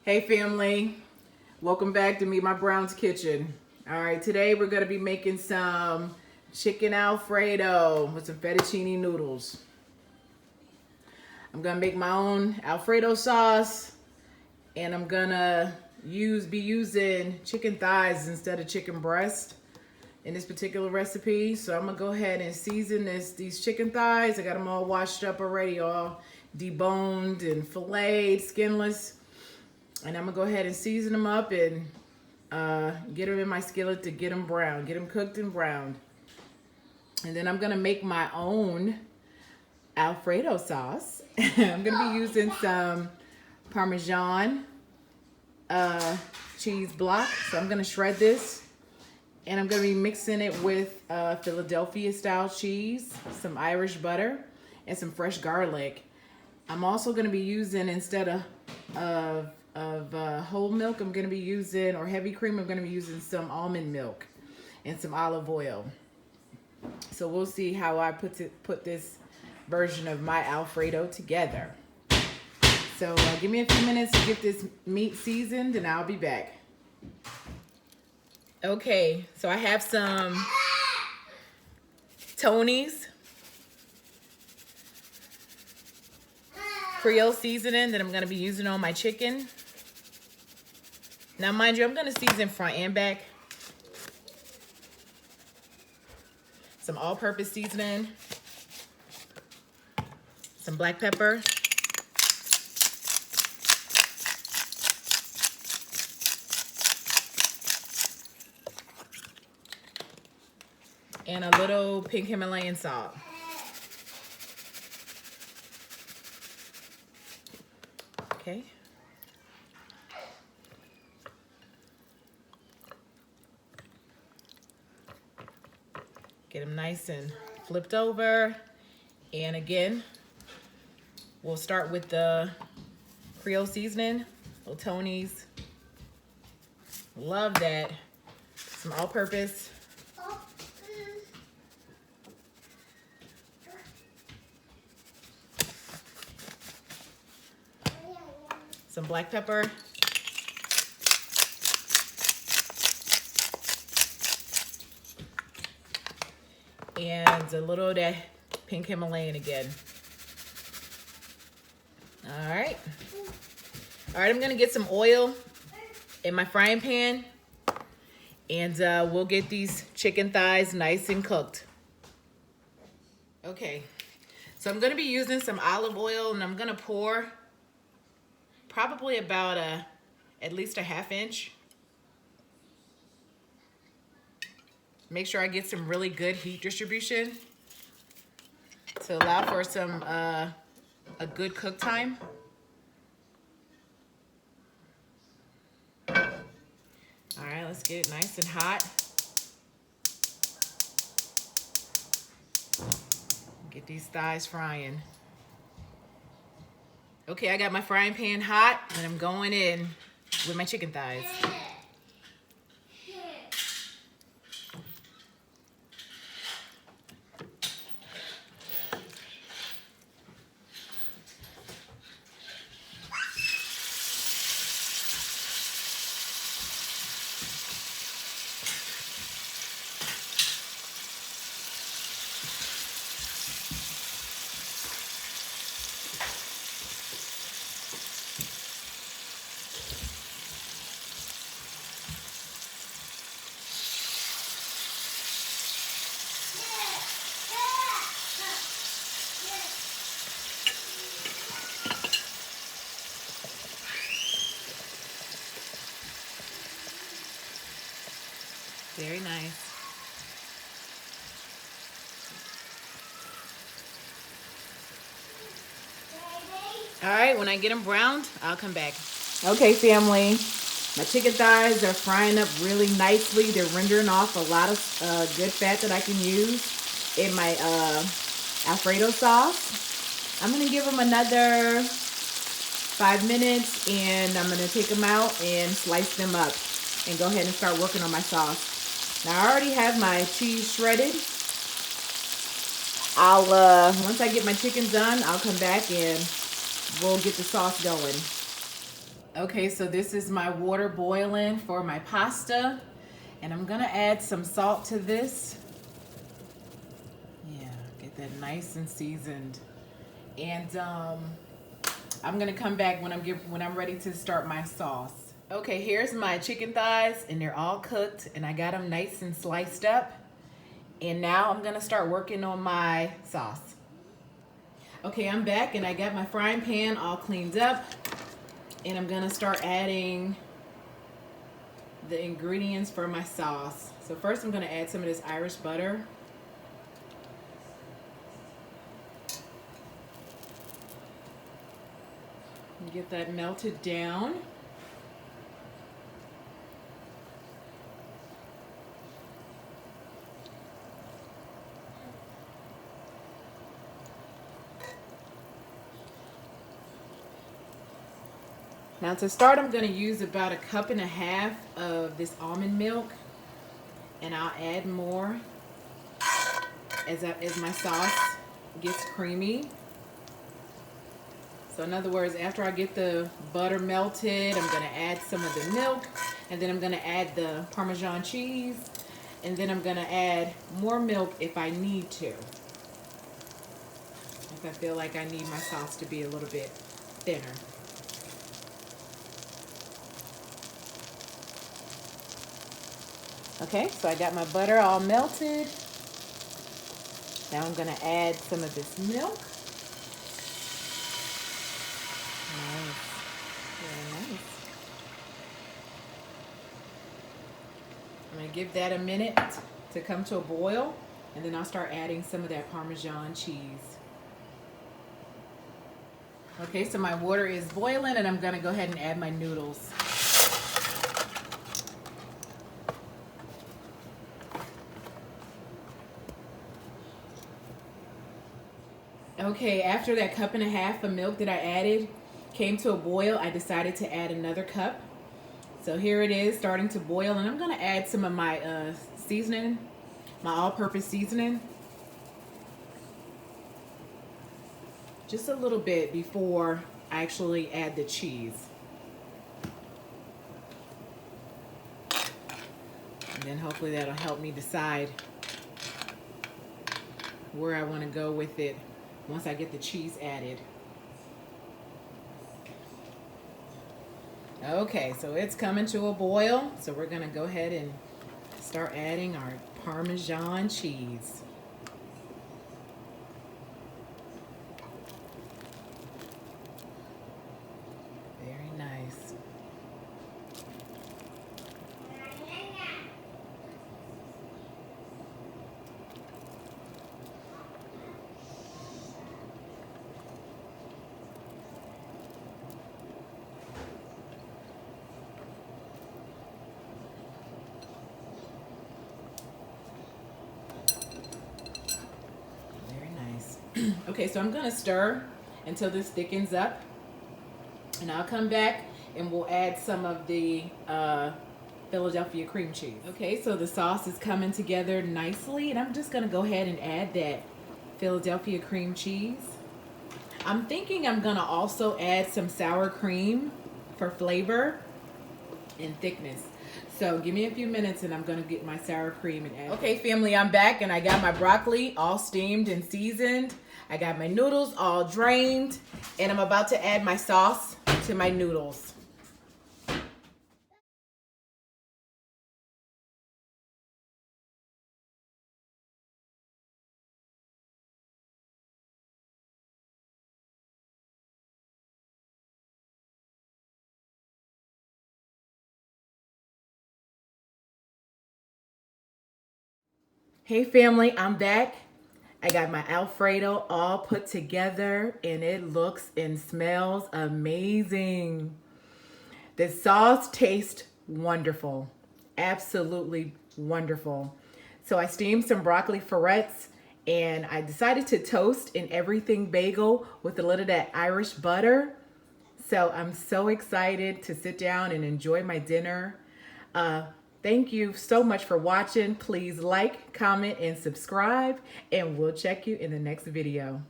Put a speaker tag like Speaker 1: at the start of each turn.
Speaker 1: Hey family, welcome back to Meet My Brown's Kitchen. All right, today we're gonna be making some chicken Alfredo with some fettuccine noodles. I'm gonna make my own Alfredo sauce, and I'm gonna be using chicken thighs instead of chicken breast in this particular recipe. So I'm gonna go ahead and season these chicken thighs. I got them all washed up already, all deboned and filleted, skinless. And I'm gonna go ahead and season them up and get them in my skillet to get them brown, get them cooked and browned. And then I'm gonna make my own Alfredo sauce. I'm gonna be using some parmesan cheese block. So I'm gonna shred this, and I'm gonna be mixing it with Philadelphia style cheese, some Irish butter, and some fresh garlic. I'm also gonna be using, instead of whole milk, I'm going to be using, or heavy cream, I'm going to be using some almond milk and some olive oil. So we'll see how I put this version of my Alfredo together. So give me a few minutes to get this meat seasoned and I'll be back. Okay, so I have some Tony's Creole seasoning that I'm going to be using on my chicken. Now, mind you, I'm going to season front and back. Some all-purpose seasoning. Some black pepper. And a little pink Himalayan salt. Okay. Get them nice and flipped over. And again, we'll start with the Creole seasoning, little Tony's. Love that. Some all-purpose. Some black pepper. And a little of that pink Himalayan again. All right. All right, I'm gonna get some oil in my frying pan, and we'll get these chicken thighs nice and cooked. Okay, so I'm gonna be using some olive oil, and I'm gonna pour probably about at least a ½ inch. Make sure I get some really good heat distribution to allow for some a good cook time. All right, let's get it nice and hot. Get these thighs frying. Okay, I got my frying pan hot, and I'm going in with my chicken thighs. Very nice. All right, when I get them browned, I'll come back. Okay, family. My chicken thighs are frying up really nicely. They're rendering off a lot of good fat that I can use in my Alfredo sauce. I'm going to give them another 5 minutes, and I'm going to take them out and slice them up and go ahead and start working on my sauce. Now, I already have my cheese shredded. Once I get my chicken done, I'll come back and we'll get the sauce going. Okay, so this is my water boiling for my pasta, and I'm gonna add some salt to this. Yeah, get that nice and seasoned. And I'm gonna come back when I'm ready to start my sauce. Okay, here's my chicken thighs, and they're all cooked, and I got them nice and sliced up. And now I'm gonna start working on my sauce. Okay, I'm back, and I got my frying pan all cleaned up, and I'm gonna start adding the ingredients for my sauce. So first I'm gonna add some of this Irish butter. Get that melted down. Now to start, I'm going to use about 1.5 cups of this almond milk, and I'll add more as my sauce gets creamy. So in other words, after I get the butter melted, I'm going to add some of the milk, and then I'm going to add the Parmesan cheese, and then I'm going to add more milk if I need to. If I feel like I need my sauce to be a little bit thinner. Okay, so I got my butter all melted. Now I'm going to add some of this milk. Nice. Very nice. I'm going to give that a minute to come to a boil, and then I'll start adding some of that Parmesan cheese. Okay, so my water is boiling, and I'm going to go ahead and add my noodles. Okay, after that 1.5 cups of milk that I added came to a boil, I decided to add another cup. So here it is starting to boil, and I'm going to add some of my seasoning, my all-purpose seasoning. Just a little bit before I actually add the cheese. And then hopefully that'll help me decide where I want to go with it once I get the cheese added. Okay, so it's coming to a boil, so we're going to go ahead and start adding our Parmesan cheese. Very nice. Okay, so I'm going to stir until this thickens up, and I'll come back and we'll add some of the Philadelphia cream cheese. Okay, so the sauce is coming together nicely, and I'm just going to go ahead and add that Philadelphia cream cheese. I'm thinking I'm going to also add some sour cream for flavor and thickness. So give me a few minutes and I'm going to get my sour cream and add. Okay, family, I'm back, and I got my broccoli all steamed and seasoned. I got my noodles all drained, and I'm about to add my sauce to my noodles. Hey family, I'm back. I got my Alfredo all put together, and it looks and smells amazing. The sauce tastes wonderful. Absolutely wonderful. So I steamed some broccoli florets, and I decided to toast an everything bagel with a little of that Irish butter. So I'm so excited to sit down and enjoy my dinner. Thank you so much for watching. Please like, comment, and subscribe, and we'll check you in the next video.